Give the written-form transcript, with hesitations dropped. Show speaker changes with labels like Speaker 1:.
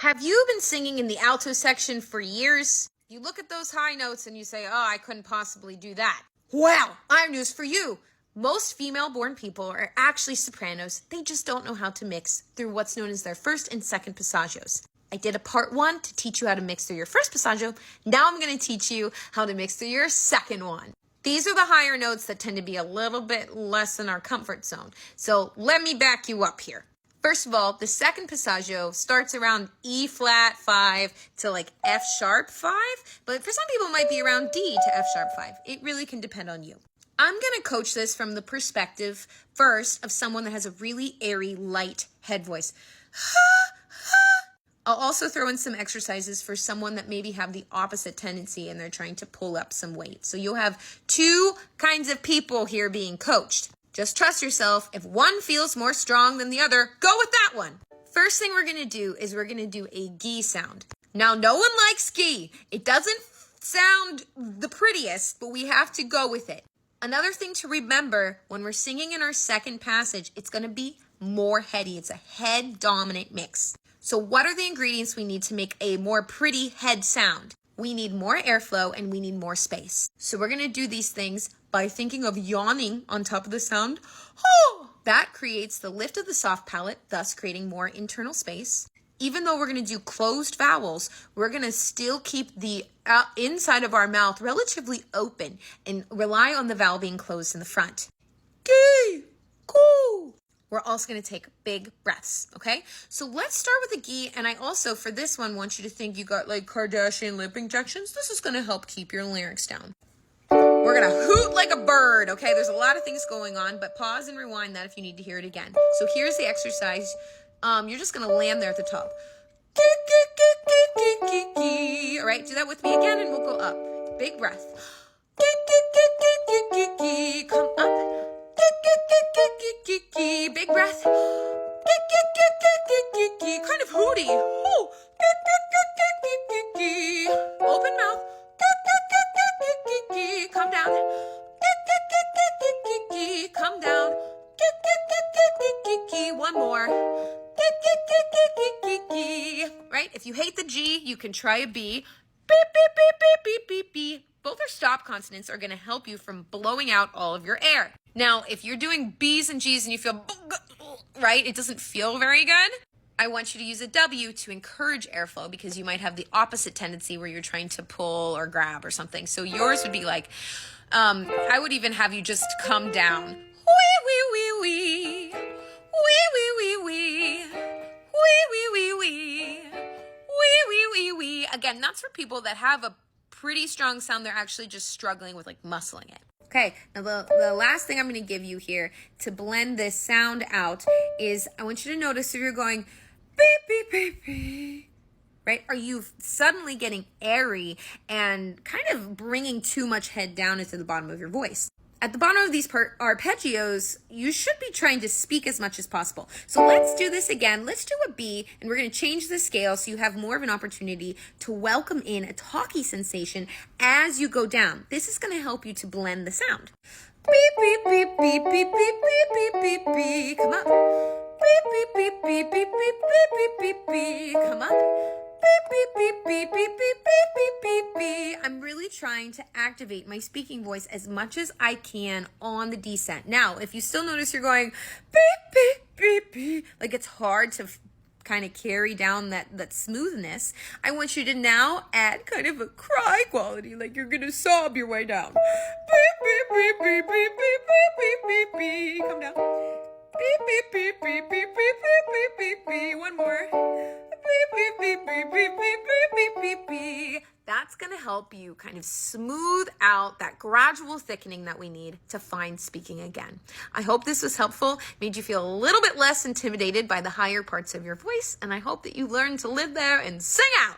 Speaker 1: Have you been singing in the alto section for years? You look at those high notes and you say, oh, I couldn't possibly do that. Well, I have news for you. Most female-born people are actually sopranos. They just don't know how to mix through what's known as their first and second passagios. I did a part 1 to teach you how to mix through your first passaggio. Now I'm going to teach you how to mix through your second one. These are the higher notes that tend to be a little bit less in our comfort zone. So let me back you up here. First of all, the second passagio starts around E flat 5 to like F sharp 5, but for some people it might be around D to F sharp 5. It really can depend on you. I'm going to coach this from the perspective first of someone that has a really airy, light head voice. I'll also throw in some exercises for someone that maybe have the opposite tendency and they're trying to pull up some weight. So you'll have two kinds of people here being coached. Just trust yourself. If one feels more strong than the other, go with that one. First thing we're going to do is we're going to do a gee sound. Now, no one likes gee. It doesn't sound the prettiest, but we have to go with it. Another thing to remember, when we're singing in our second passage, it's going to be more heady. It's a head-dominant mix. So what are the ingredients we need to make a more pretty head sound? We need more airflow and we need more space. So we're going to do these things by thinking of yawning on top of the sound. Oh! That creates the lift of the soft palate, thus creating more internal space. Even though we're going to do closed vowels, we're going to still keep the inside of our mouth relatively open and rely on the vowel being closed in the front. Gee, cool. We're also going to take big breaths, okay? So let's start with the gee, and I also, for this one, want you to think you got like Kardashian lip injections. This is going to help keep your larynx down. We're going to hoot like a bird, okay? There's a lot of things going on, but pause and rewind that if you need to hear it again. So here's the exercise. You're just going to land there at the top. All right, do that with me again, and we'll go up. Big breath. Come up. Big breath. Kind of hooty. Open mouth. Come down. Come down. One more. Right? If you hate the G, you can try a B. Beep, beep, beep, beep, beep, beep, beep. Both our stop consonants are going to help you from blowing out all of your air. Now, if you're doing B's and G's and you feel, right, it doesn't feel very good, I want you to use a W to encourage airflow because you might have the opposite tendency where you're trying to pull or grab or something. So yours would be like, I would even have you just come down. Wee, wee, wee, wee. Wee, wee, wee, wee. Wee, wee, wee, wee. Wee, wee, wee, wee. Again, that's for people that have a pretty strong sound. They're actually just struggling with like muscling it. Okay, now the last thing I'm going to give you here to blend this sound out is I want you to notice if you're going beep, beep, beep, beep, right? Are you suddenly getting airy and kind of bringing too much head down into the bottom of your voice? At the bottom of these arpeggios, you should be trying to speak as much as possible. So let's do this again. Let's do a B, and we're going to change the scale so you have more of an opportunity to welcome in a talky sensation as you go down. This is going to help you to blend the sound. Beep, beep, beep, beep, beep, beep, beep, beep, beep, beep. Come up. Beep, beep, beep, beep, beep, beep, beep, beep, beep, beep. Come up. Beep, beep, beep, beep, beep, beep, beep, beep, beep, beep. I'm really trying to activate my speaking voice as much as I can on the descent. Now, if you still notice you're going beep, beep, beep, beep, like it's hard to kind of carry down that smoothness, I want you to now add kind of a cry quality, like you're going to sob your way down. Beep, beep, beep, beep, beep, beep, beep, beep, beep, beep. Come down. Beep, beep, beep, beep, beep, beep, beep, beep, beep, beep. One more. Beep, beep, beep, beep, beep, beep, beep, beep, beep, beep. That's going to help you kind of smooth out that gradual thickening that we need to find speaking again. I hope this was helpful, made you feel a little bit less intimidated by the higher parts of your voice, and I hope that you learned to live there and sing out.